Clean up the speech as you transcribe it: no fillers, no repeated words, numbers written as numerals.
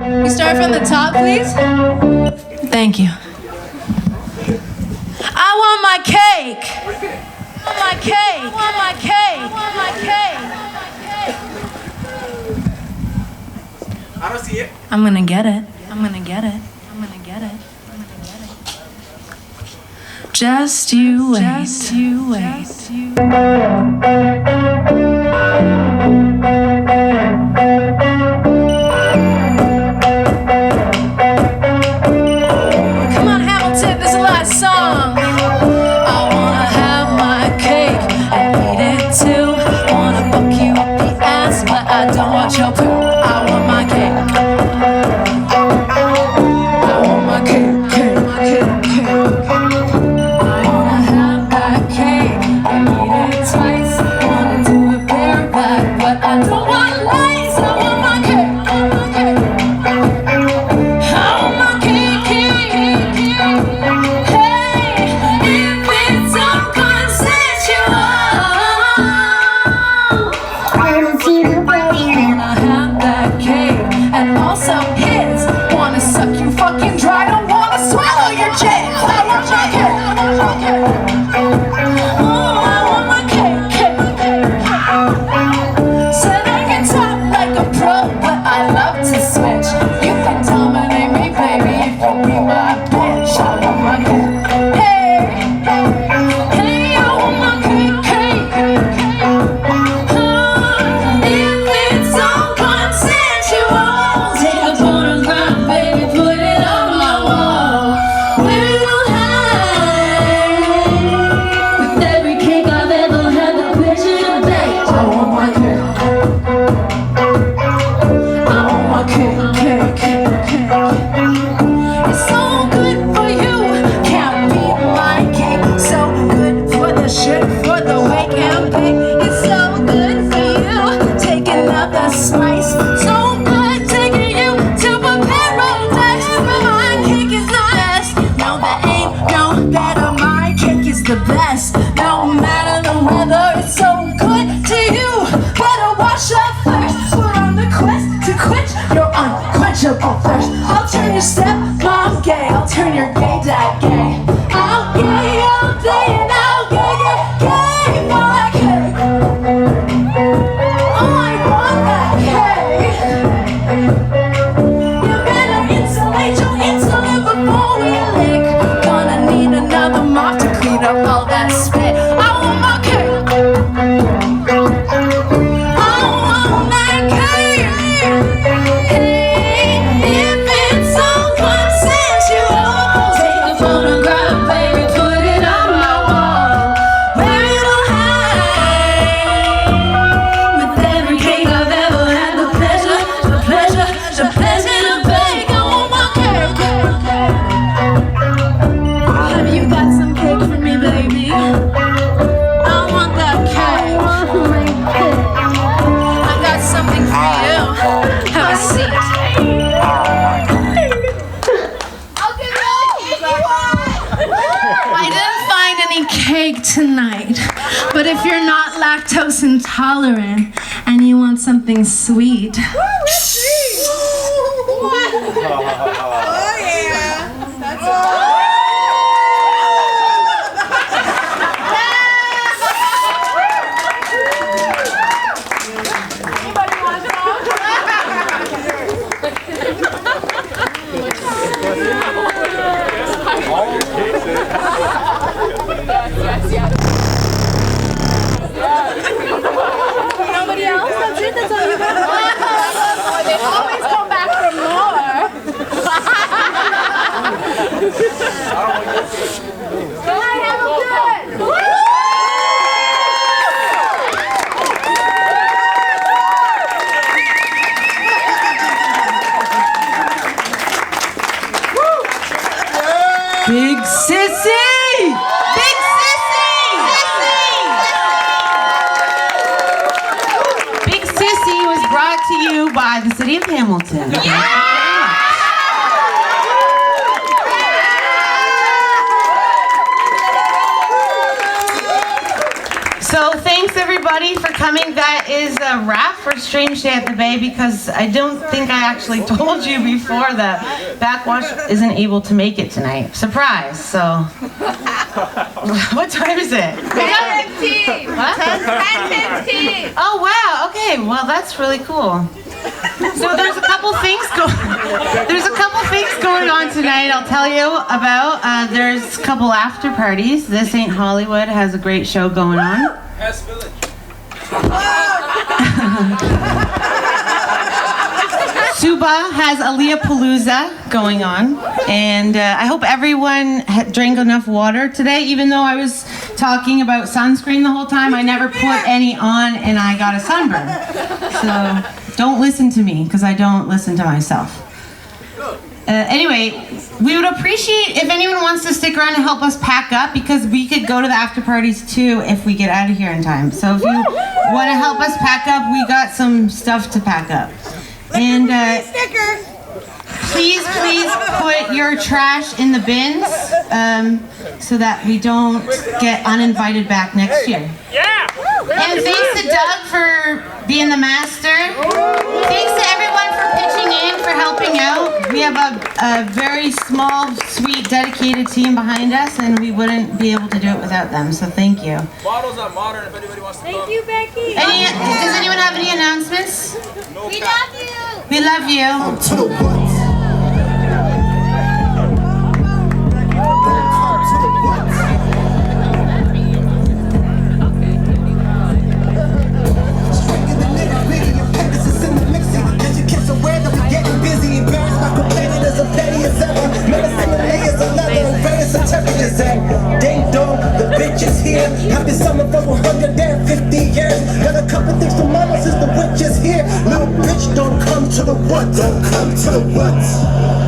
You start from the top, please. Thank you. I want my cake. I want my cake. I want my cake. I want my cake. I don't see it. I'm gonna get it. I'm gonna get it. I'm gonna get it. I'm gonna get it. Just you wait. Just you wait. Come on, Hamilton, this is the last song. I wanna have my cake and eat it too. Wanna fuck you up the ass, but I don't want your poo. I want my cake. I want my cake, cake, cake, cake. I wanna have that cake and eat it twice. Wanna do it bareback, but I don't want lights. I want my cake, I want my cake. I want my cake, cake, cake, cake. Hey, if it's unconsensual, I don't see the baby. Wanna have that cake and also his. Wanna suck you fucking dry, don't wanna swallow your jizz. I want my cake, I want my cake. Oh, I want my cake, cake, cake. Said I can talk like a pro, but I love to switch. You can dominate me, baby, if you be my bitch. I want my cake. Hey, hey, I want my cake, cake, cake. If it's unconsensual, take a photograph, baby, put it on my wall. We'll hide with every cake I've ever had the pleasure to bake. I want my cake. I want my cake, cake, cake, cake. It's so good for you, can't beat my cake. So good for the shit, for the wake and bake. It's so good for you, take another slice. So good taking you to paradise. My cake is the best. No, there ain't no better. My cake is the best. No matter the weather, it's so good to you. Better wash up first. We're on the quest to quench your unquenchable thirst. I'll turn your stepmom gay. I'll turn your gay dad gay. I'll gay all day and I'll gay, gay, gay my cake. Oh, I want that cake. You better insulate your insulin before we lick. Gonna need another mop to clean up all that spit. I want my cake. I want that cake. Hey, if it's unconsensual, take a photograph, baby, put it on my wall. Where it'll hide with every cake I've ever had the pleasure to bake. I want my cake. Have you got some cake for me, baby? I want that cake. I got something for you. Have a seat. I didn't find any cake tonight, but if you're not lactose intolerant and you want something sweet, Oh yeah. That's Anybody want Nobody else? That's it? That's all you got? They always come back for more. Good night, Hamilton! BiG SiSSY! BiG SiSSY! BiG SiSSY was brought to you by the City of Hamilton. So thanks everybody for coming. That is a wrap for Strange Day at the Bay because I don't think I actually told you before that Backwash isn't able to make it tonight. Surprise, so. What time is it? 10:15. What? 10:15. Oh wow, okay, well that's really cool. So there's a couple things going on tonight I'll tell you about. There's a couple after parties. This Ain't Hollywood has a great show going on. Suba has Aliyah Palooza going on, and I hope everyone drank enough water today. Even though I was talking about sunscreen the whole time, I never put any on and I got a sunburn. So don't listen to me because I don't listen to myself. Anyway, we would appreciate if anyone wants to stick around and help us pack up because we could go to the after parties too if we get out of here in time. So if you want to help us pack up, we got some stuff to pack up. And please put your trash in the bins so that we don't get uninvited back next year. Yeah! And thanks to Doug for being the master. Thanks to everyone for pitching in, for helping out. We have a very small, sweet, dedicated team behind us, and we wouldn't be able to do it without them, so thank you. Bottles are modern if anybody wants to Thank you, Becky. Does anyone have any announcements? We love you. We love you. To the what? Ding dong, the bitch is here. Happy summer for 150 years. Got a couple things to mama since the witch is here. Little bitch, don't come to the what? Don't come to the what?